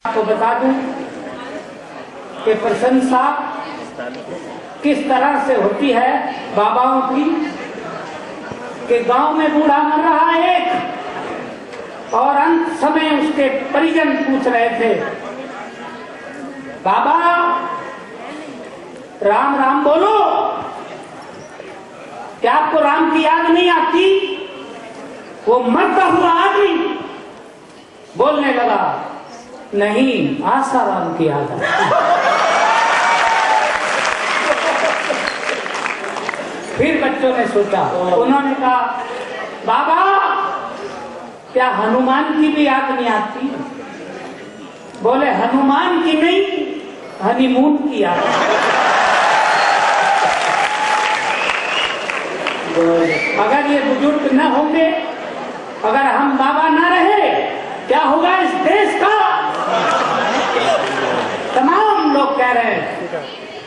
आपको बता दूं कि प्रशंसा किस तरह से होती है बाबाओं की कि गांव में बूढ़ा मर रहा है एक और अंत समय उसके परिजन पूछ रहे थे, बाबा राम राम बोलो, क्या आपको राम की याद नहीं आती? वो मरता हुआ आदमी बोलने लगा, नहीं आसाराम की याद आती। फिर बच्चों ने सोचा, उन्होंने कहा, बाबा क्या हनुमान की भी याद नहीं आती? बोले हनुमान की नहीं, हनीमून की याद आती। अगर ये बुजुर्ग न होंगे, अगर हम बाबा न रहे, क्या होगा इस देश का? तमाम लोग कह रहे हैं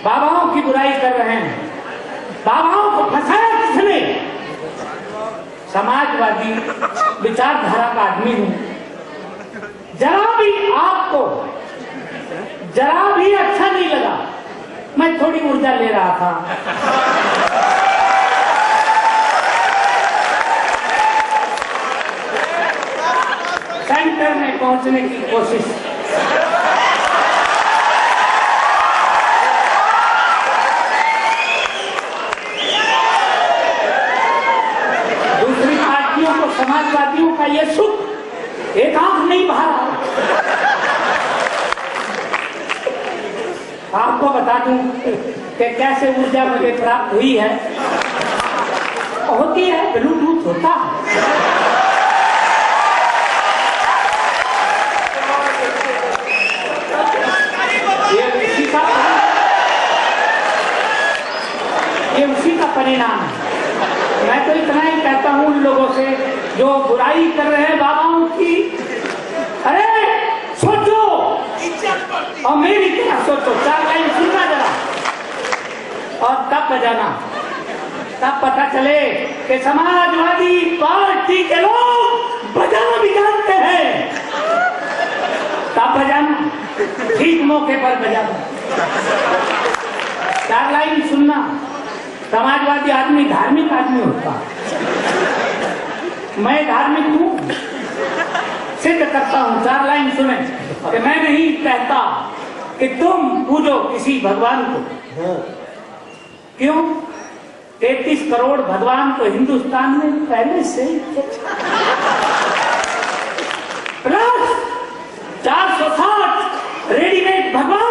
बाबाओं की बुराई कर रहे हैं, बाबाओं को फंसाया किसने? समाजवादी विचारधारा का आदमी हूं, जरा भी आपको जरा भी अच्छा नहीं लगा, मैं थोड़ी ऊर्जा ले रहा था। सेंटर में पहुंचने की कोशिश। दूसरी पार्टियों को, समाजवादियों का ये सुख एक आंख नहीं भरा। आपको बता दूं कि कैसे ऊर्जा मुझे प्राप्त हुई है। होती है, ब्लूटूथ होता है। ये उसी का परिणाम है। मैं तो इतना ही कहता हूं उन लोगों से जो बुराई कर रहे हैं बाबाओं की, अरे सोचो और मेरी क्या सोचो, 4 लाइन सुनना जरा और तब बजाना, तब पता चले कि समाजवादी पार्टी के लोग बजाना भी जानते हैं। तब बजाना, ठीक मौके पर बजाना। 4 लाइन सुनना। समाजवादी आदमी धार्मिक आदमी होता, मैं धार्मिक हूं, सिद्ध करता हूं। 4 लाइन सुने कि मैं नहीं कहता कि तुम पूजो किसी भगवान को। क्यों? 33 करोड़ भगवान तो हिंदुस्तान में पहले से ही प्लस 460 रेडीमेड भगवान।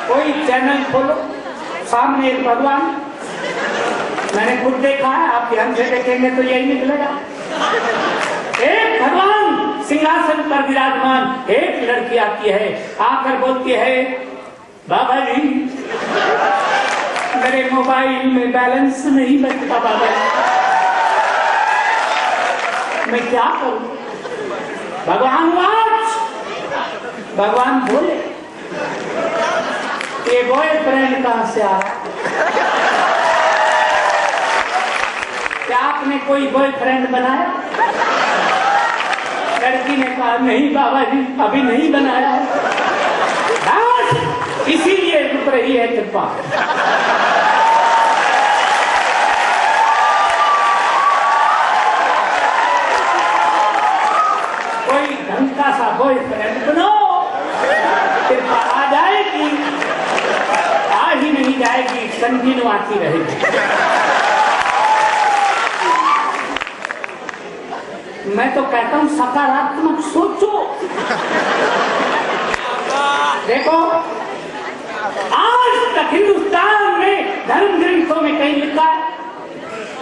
कोई चैनल खोलो, सामने एक भगवान, मैंने खुद देखा है, आप ध्यान से देखेंगे तो यही निकलेगा। एक भगवान सिंहासन पर विराजमान, एक लड़की आती है, आकर बोलती है, बाबा जी मेरे मोबाइल में बैलेंस नहीं बचता, बाबा मैं क्या करूं? भगवान वाच, भगवान बोले, ये बॉयफ्रेंड कहां से आ रहा? क्या आपने कोई बॉयफ्रेंड बनाया? लड़की ने कहा, नहीं बाबा जी अभी नहीं बनाया है, इसीलिए रुक रही है कृपा। कोई ढंग का सा बॉयफ्रेंड बनाओ, कृपा आ जाएगी, आ ही नहीं जाएगी, कंटिन्यू आती रहेगी। मैं तो कहता हूं सकारात्मक सोचो। देखो आज तक हिंदुस्तान में धर्म ग्रंथों में कहीं लिखा है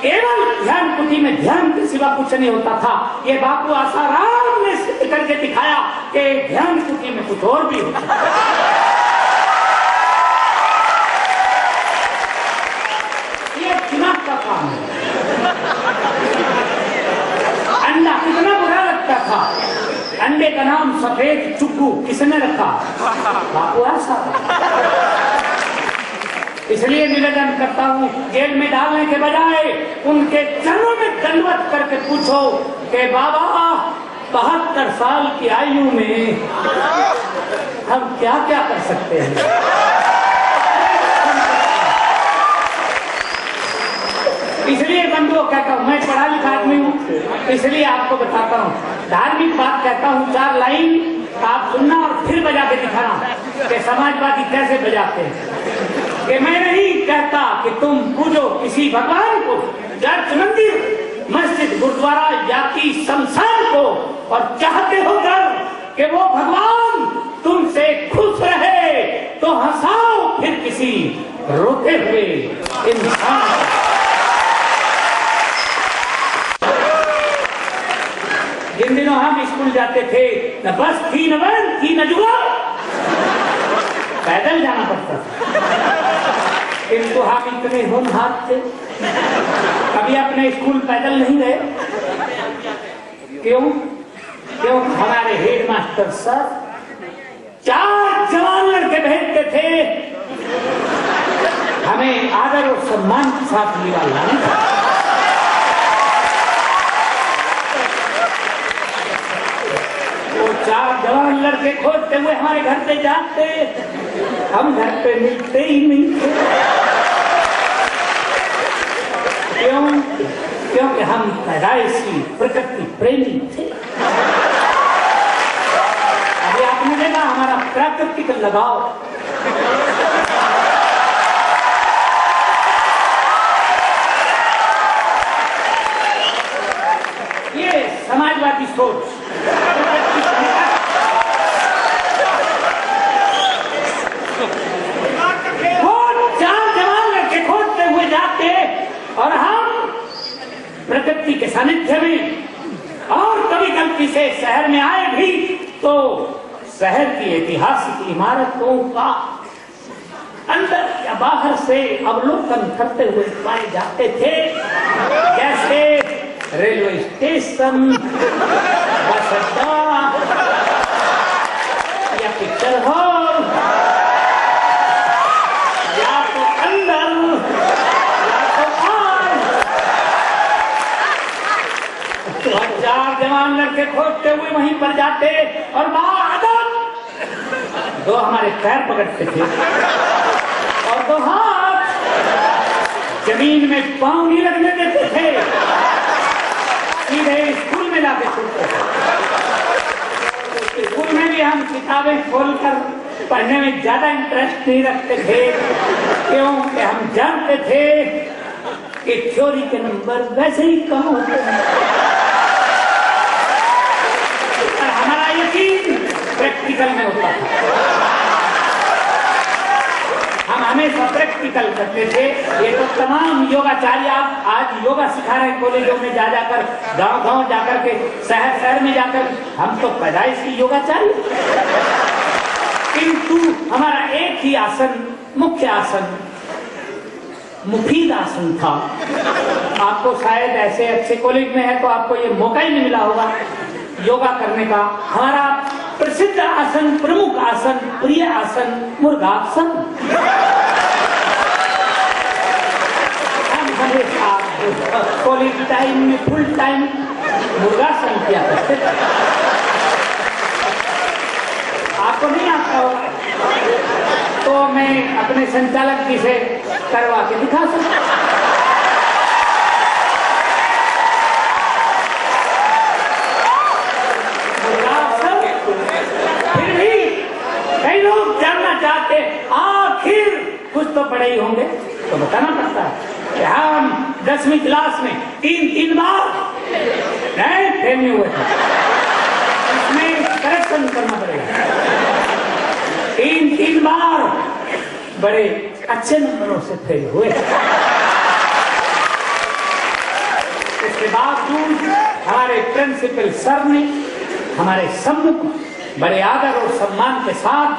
केवल ध्यान कुटी में ध्यान के सिवा कुछ नहीं होता था। ये बापू आसाराम ने सिद्ध करके दिखाया कि ध्यान कुटी में कुछ और भी होता है। ये दिमाग का काम है। अंडा कितना बुरा लगता था, अंडे का नाम सफेद चुग्गू किसने रखा? बापू आसाराम। इसलिए निवेदन करता हूँ, जेल में डालने के बजाय उनके चरणों में दंडवत करके पूछो कि बाबा 72 साल की आयु में हम क्या क्या कर सकते हैं। इसलिए बंधुओं कहता हूँ, मैं पढ़ा लिखा आदमी हूँ, इसलिए आपको बताता हूँ, धार्मिक बात कहता हूँ, 4 लाइन आप सुनना और फिर बजा के दिखाना कि समाजवादी कैसे बजाते हैं। कि मैं नहीं कहता कि तुम पूजो किसी भगवान को, चर्च, मंदिर, मस्जिद, गुरुद्वारा या कि शमशान को, और चाहते हो कि वो भगवान तुमसे खुश रहे तो हंसाओ फिर किसी रोते हुए इंसान। जिन दिनों हम स्कूल जाते थे, न बस थी, न वैन थी, न जुआ, पैदल जाना पड़ता था। किंतु हम इतने होनहार थे, कभी अपने स्कूल पैदल नहीं गए। क्यों? क्यों? हमारे हेडमास्टर सर 4 जवान लड़के भेजते थे हमें आदर और सम्मान के साथ निकालना। वो 4 जवान लड़के खोजते हुए हमारे घर पे जाते, हम घर पे मिलते ही नहीं थे। क्यों? क्योंकि हम पैदाइशी प्रकृति प्रेमी थे। अभी आपने देखा हमारा प्राकृतिक लगाव। ये समाजवादी सोच। वो 4 जवान लड़के खोजते हुए जाते और हम प्रकृति के सानिध्य में, और कभी गलती से शहर में आए भी तो शहर की ऐतिहासिक इमारतों का अंदर या बाहर से अवलोकन करते हुए पाए जाते थे। जैसे रेलवे स्टेशन, बस अड्डा या पिक्चर हॉल, या तो अंदर या तो बाहर। 4 जवान लड़के खोजते हुए वहीं पर जाते और दो हमारे पैर पकड़ते थे और 2 हाथ जमीन में पांव नहीं लगने देते थे, सीधे स्कूल में लाके छोड़ते थे। स्कूल में भी हम किताबें खोलकर पढ़ने में ज्यादा इंटरेस्ट नहीं रखते थे, क्योंकि हम जानते थे कि थ्योरी के नंबर वैसे ही कम होते हैं। हमारा यकीन प्रैक्टिकल में होता था। हम हमेशा प्रैक्टिकल करते थे। ये तो तमाम योगाचार्य आप आज योगा सिखा रहे हैं कॉलेजों में जा जाकर, गांव-गांव जाकर के, शहर में जाकर। हम तो पैदाइश की योगाचार्य। किंतु हमारा एक ही आसन, मुख्य आसन, मुफीद आसन था। आपको शायद ऐसे अच्छे कॉलेज में है तो आपको ये मौका ही नहीं मिला होगा योगा करने का। हमारा प्रसिद्ध आसन, प्रमुख आसन, प्रिय आसन, मुर्गासन। हम हमेशा कॉलेज टाइम में फुल टाइम मुर्गासन किया करते थे। आपको नहीं आता होगा तो मैं अपने संचालक जी से करवा के दिखा सकता हूं। फिर भी कई लोग जानना चाहते, आखिर कुछ तो पढ़े ही होंगे तो बताना पड़ता है कि हम 10वीं क्लास में 3 बार नहीं फेल नहीं हुए थे। इसमें करेक्शन करना पड़ेगा। 3 बार बड़े अच्छे नंबरों से फेल हुए। इसके बावजूद हमारे प्रिंसिपल सर ने हमारे सम्मुख बड़े आदर और सम्मान के साथ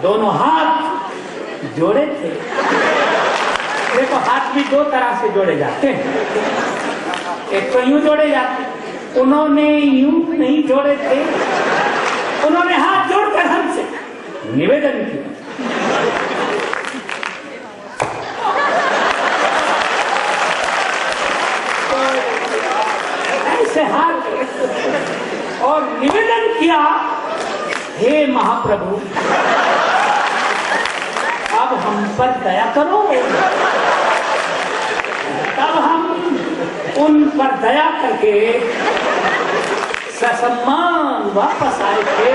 दोनों हाथ जोड़े थे। देखो, हाथ भी 2 तरह से जोड़े जाते हैं। एक तो यूं जोड़े जाते, उन्होंने यूं नहीं जोड़े थे। उन्होंने हाथ जोड़कर हमसे निवेदन किया, महाप्रभु अब हम पर दया करो। तब हम उन पर दया करके ससम्मान वापस आए थे।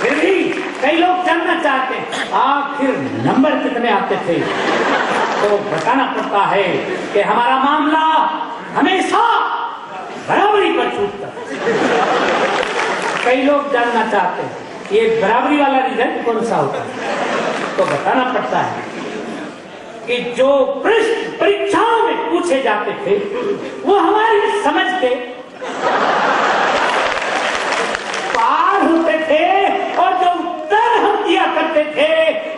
फिर भी कई लोग जानना चाहते हैं आखिर नंबर कितने आते थे, तो बताना पड़ता है कि हमारा मामला हमेशा बराबरी पर छूटता। कई लोग जानना चाहते हैं ये बराबरी वाला रिजल्ट कौन सा होता है, तो बताना पड़ता है कि जो प्रश्न परीक्षाओं में पूछे जाते थे वो हमारी समझ के पार होते थे, और जो उत्तर हम दिया करते थे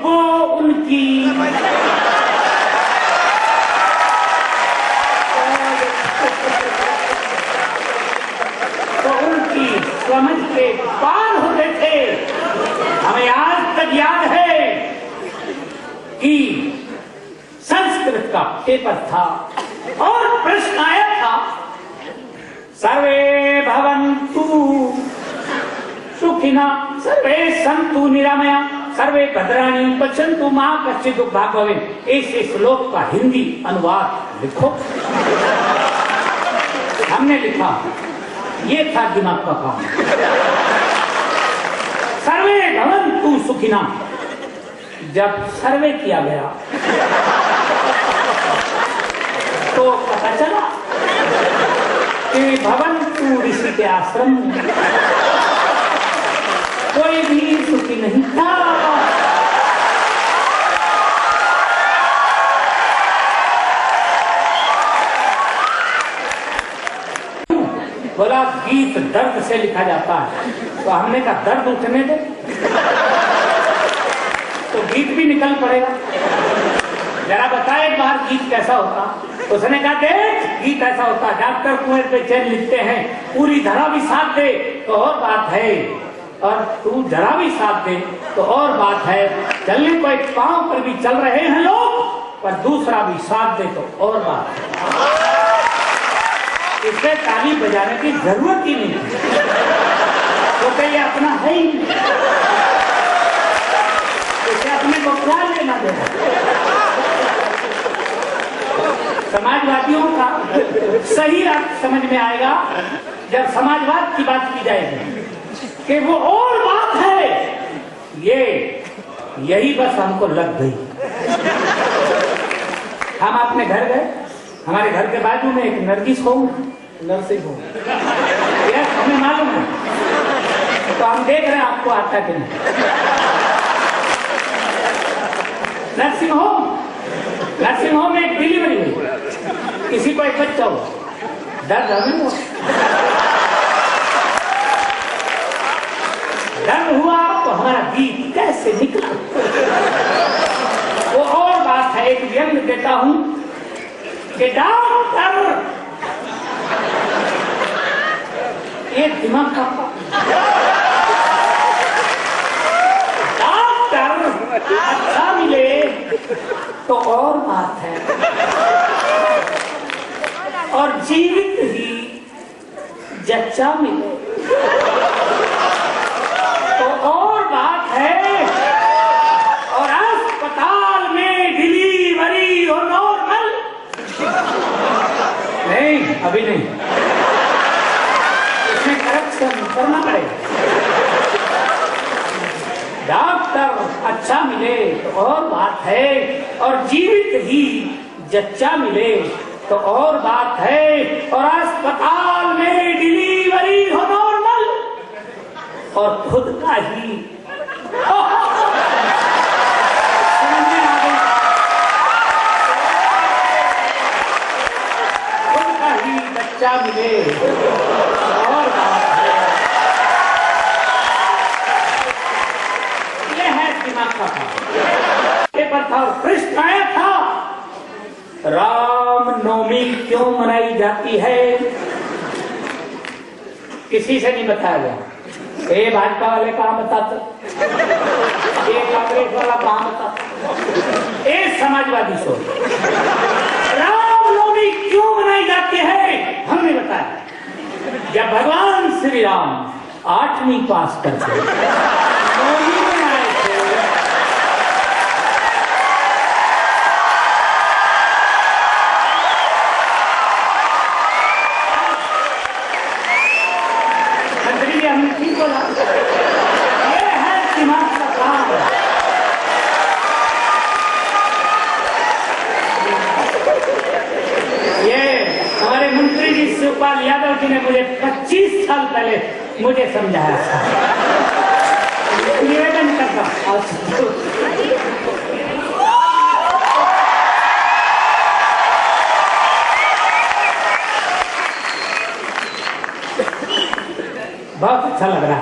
वो उनकी समझ के पार होते थे। हमें आज तक याद है कि संस्कृत का पेपर था और प्रश्न आया था, सर्वे भवन्तु सुखिना सर्वे सन्तु निरामया सर्वे भद्राणि पश्यन्तु मा कश्चित् दुःखभाग् भवेत्। इस श्लोक का हिंदी अनुवाद लिखो। हमने लिखा, ये था दिमाग का काम। सर्वे भवन्तु सुखिना जब सर्वे किया गया तो पता चला कि भवन्तु ऋषि के आश्रम में कोई भी सुखी नहीं था। बोला गीत दर्द से लिखा जाता है, तो हमने कहा दर्द उठने दो, तो गीत भी निकल पड़ेगा। जरा बताए एक बार गीत कैसा होता। उसने कहा देख गीत ऐसा होता, डॉक्टर कुएं पे चैन लिखते हैं, पूरी धरा भी साथ दे तो और बात है, और तू जरा भी साथ दे तो और बात है। चलने को एक पांव पर भी चल रहे हैं लोग, पर दूसरा भी साथ दे तो और बात है। इससे ताली बजाने की जरूरत ही नहीं, तो कहीं अपना है ही नहीं, इसे अपने को क्या लेना देना। समाजवादियों का सही अर्थ समझ में आएगा जब समाजवाद की बात की जाएगी कि वो और बात है, ये यही बस हमको लग गई। हम अपने घर गए, हमारे घर के बाजू में एक नर्सिंग होम यस हमें मालूम है, तो हम देख रहे हैं आपको आता कि नहीं। नर्सिंग होम में एक डिलीवरी हुई, किसी को एक बच्चा हो, दर्द हमें दर्द हुआ तो हमारा गीत कैसे निकला वो और बात है। एक व्यंग देता हूं कि डॉक्टर, ये दिमाग का डॉक्टर अच्छा मिले तो और बात है, और जीवित ही जच्चा मिले तो और बात है, और अस्पताल में डिलीवरी हो नॉर्मल नहीं, अभी नहीं, इसमें करेक्शन करना पड़ेगा। डॉक्टर अच्छा मिले तो और बात है, और जीवित ही जच्चा मिले तो और बात है, और अस्पताल में डिलीवरी हो नॉर्मल और खुद का ही बच्चा मिले और बात है। ये है दिमाग का पेपर था। प्रश्न आया था, रामनवमी क्यों मनाई जाती है? किसी से नहीं बताया गया। ये भाजपा वाले कहाँ बताते, ये कांग्रेस वाला कहाँ बताता, ये समाजवादी सोच। रामनवमी क्यों मनाई जाती है हमने बताया। जब भगवान श्री राम 8वीं पास करके 9वीं में आए थे। मंत्री जी हमने ठीक बोला, ये है दिमाग का काम। ये हमारे मंत्री जी शिवपाल यादव जी ने मुझे 25 साल पहले मुझे समझाया था। निवेदन करता बहुत अच्छा लग रहा है।